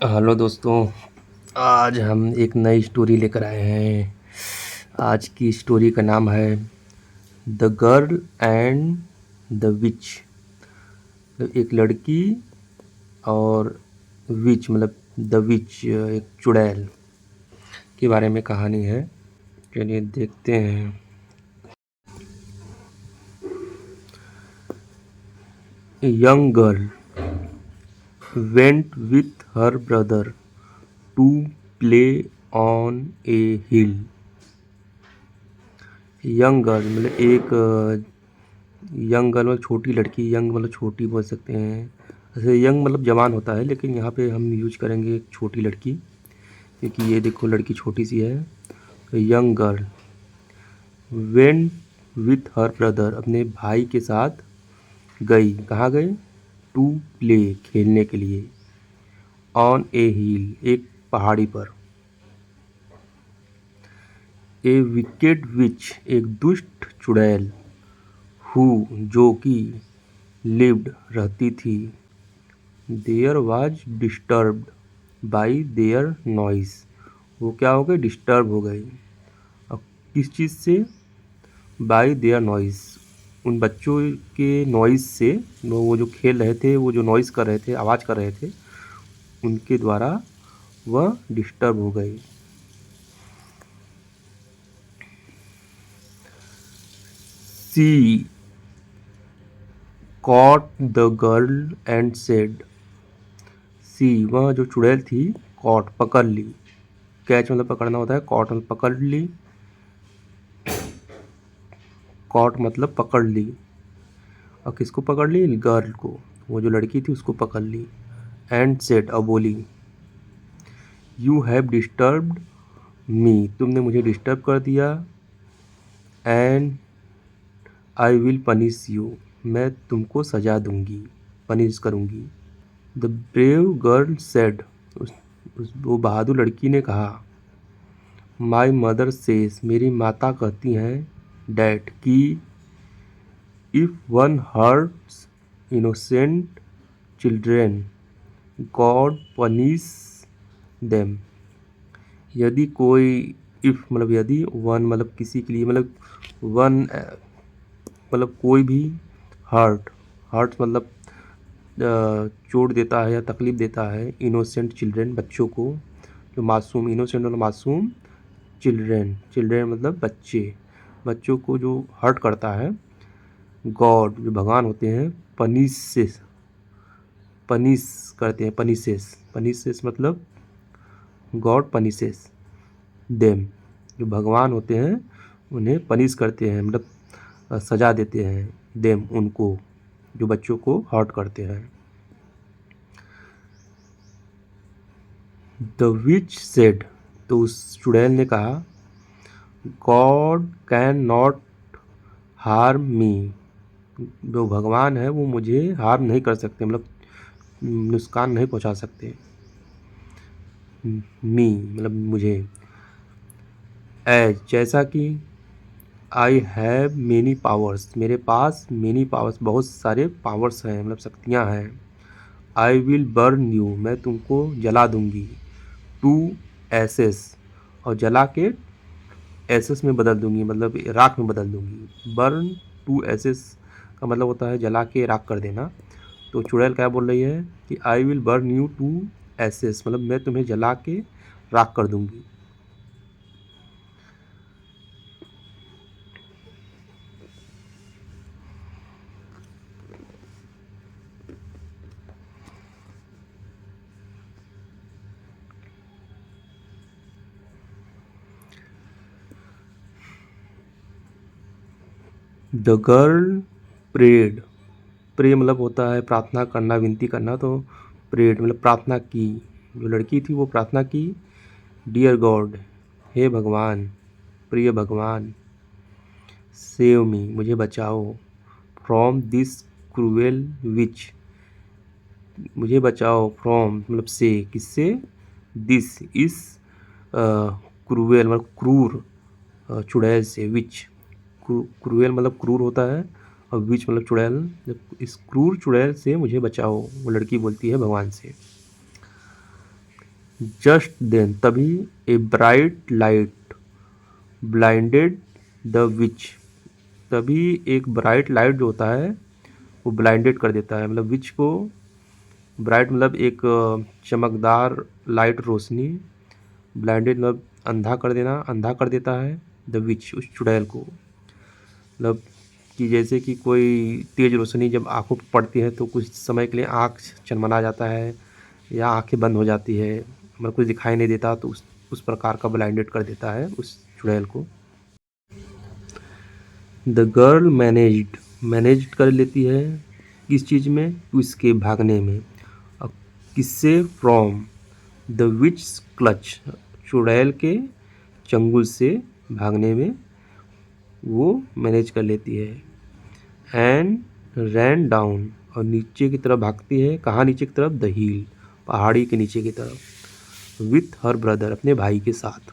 Hello दोस्तों। आज हम एक नई स्टोरी लेकर आए हैं। आज की स्टोरी का नाम है the girl and the which. एक लड़की और विच मतलब द विच एक चुड़ैल के बारे में कहानी है। चलिए देखते हैं। A young girl went with her brother to play on a hill। Young girl मतलब एक यंग गर्ल मतलब छोटी लड़की, यंग मतलब छोटी बोल सकते हैं। ऐसे यंग मतलब जवान होता है, लेकिन यहाँ पे हम यूज करेंगे एक छोटी लड़की, क्योंकि ये देखो लड़की छोटी सी है। तो young girl went with her brother, अपने भाई के साथ गई। कहाँ गए? टू प्ले, खेलने के लिए। ऑन ए हिल, एक पहाड़ी पर। ए विकेड विच, एक दुष्ट चुड़ैल। हु, जो कि लिव्ड, रहती थी। There was disturbed by their noise, वो क्या हो गए? डिस्टर्ब हो गए। अब किस चीज़ से? बाई देयर नॉइस, उन बच्चों के नॉइस से। वो जो खेल रहे थे, वो जो नॉइस कर रहे थे, आवाज़ कर रहे थे, उनके द्वारा वह डिस्टर्ब हो गई। She caught the girl and said, she वह जो चुड़ैल थी, कॉट पकड़ ली। कैच मतलब पकड़ना होता है, कॉट मतलब पकड़ ली। कॉट मतलब पकड़ ली। और किसको पकड़ ली? गर्ल को, वो जो लड़की थी उसको पकड़ ली। एंड सेड, और बोली, यू हैव डिस्टर्ब्ड मी, तुमने मुझे डिस्टर्ब कर दिया। And I will punish you, मैं तुमको सजा दूंगी, पनिश करूंगी। द ब्रेव गर्ल सेड, वो बहादुर लड़की ने कहा, माई मदर सेज, मेरी माता कहती हैं, डैट कि if one hurts innocent children God punish them. यदि कोई, इफ़ मतलब यदि, वन मतलब किसी के लिए, मतलब वन मतलब कोई भी, हर्ट, हर्ट मतलब चोट देता है या तकलीफ़ देता है, इनोसेंट चिल्ड्रेन, बच्चों को, जो मासूम, इनोसेंट मतलब मासूम, चिल्ड्रेन, चिल्ड्रेन मतलब बच्चे, बच्चों को जो हर्ट करता है, गॉड जो भगवान होते हैं, पनिशेस, पनिश करते हैं, पनिशेस, पनिशेस मतलब गॉड पनिशेस देम, जो भगवान होते हैं उन्हें पनिश करते हैं, मतलब सजा देते हैं। देम उनको, जो बच्चों को हर्ट करते हैं। द विच सेड, तो उस चुड़ैल ने कहा, गॉड कैन नॉट हार्म मी, जो भगवान है वो मुझे हार्म नहीं कर सकते, मतलब नुकसान नहीं पहुंचा सकते। मी मतलब मुझे। एज जैसा कि, आई हैव मेनी पावर्स, मेरे पास मेनी पावर्स, बहुत सारे पावर्स हैं, मतलब शक्तियाँ हैं। आई विल बर्न यू, मैं तुमको जला दूंगी। टू एसेस, और जला के एसेस में बदल दूंगी, मतलब राख में बदल दूंगी। बर्न टू एसेस का मतलब होता है जला के राख कर देना। तो चुड़ैल क्या बोल रही है कि I will burn you to ashes, मतलब मैं तुम्हें जला के राख कर दूंगी। द गर्ल प्रेड, प्रे मतलब होता है प्रार्थना करना, विनती करना, तो प्रेड मतलब प्रार्थना की। जो लड़की थी वो प्रार्थना की, डियर गॉड, हे भगवान, प्रिय भगवान, सेव मी, मुझे बचाओ। फ्रॉम दिस क्रूएल विच, मुझे बचाओ, फ्रॉम मतलब से, किससे? दिस, इस क्रूएल मतलब क्रूर चुड़ैल से। विच, क्रूएल मतलब क्रूर होता है, और विच मतलब चुड़ैल। इस क्रूर चुड़ैल से मुझे बचाओ, वो लड़की बोलती है भगवान से। जस्ट देन तभी a bright light blinded the which, तभी एक ब्राइट लाइट जो होता है वो ब्लाइंडेड कर देता है, मतलब विच को, ब्राइट मतलब एक चमकदार लाइट रोशनी, ब्लाइंडेड मतलब अंधा कर देना, अंधा कर देता है द विच उस चुड़ैल को, मतलब कि जैसे कि कोई तेज़ रोशनी जब आँखों पर पड़ती है तो कुछ समय के लिए आँख चनमना जाता है या आँखें बंद हो जाती है, मतलब कुछ दिखाई नहीं देता, तो उस प्रकार का ब्लाइंडेड कर देता है उस चुड़ैल को। द गर्ल मैनेज्ड कर लेती है किस चीज़ में, उसके भागने में, और किससे, फ्रॉम द विच क्लच, चुड़ैल के चंगुल से भागने में वो मैनेज कर लेती है। एंड रैन डाउन, और नीचे की तरफ भागती है, कहाँ नीचे की तरफ, द हिल, पहाड़ी के नीचे की तरफ, विथ हर ब्रदर, अपने भाई के साथ।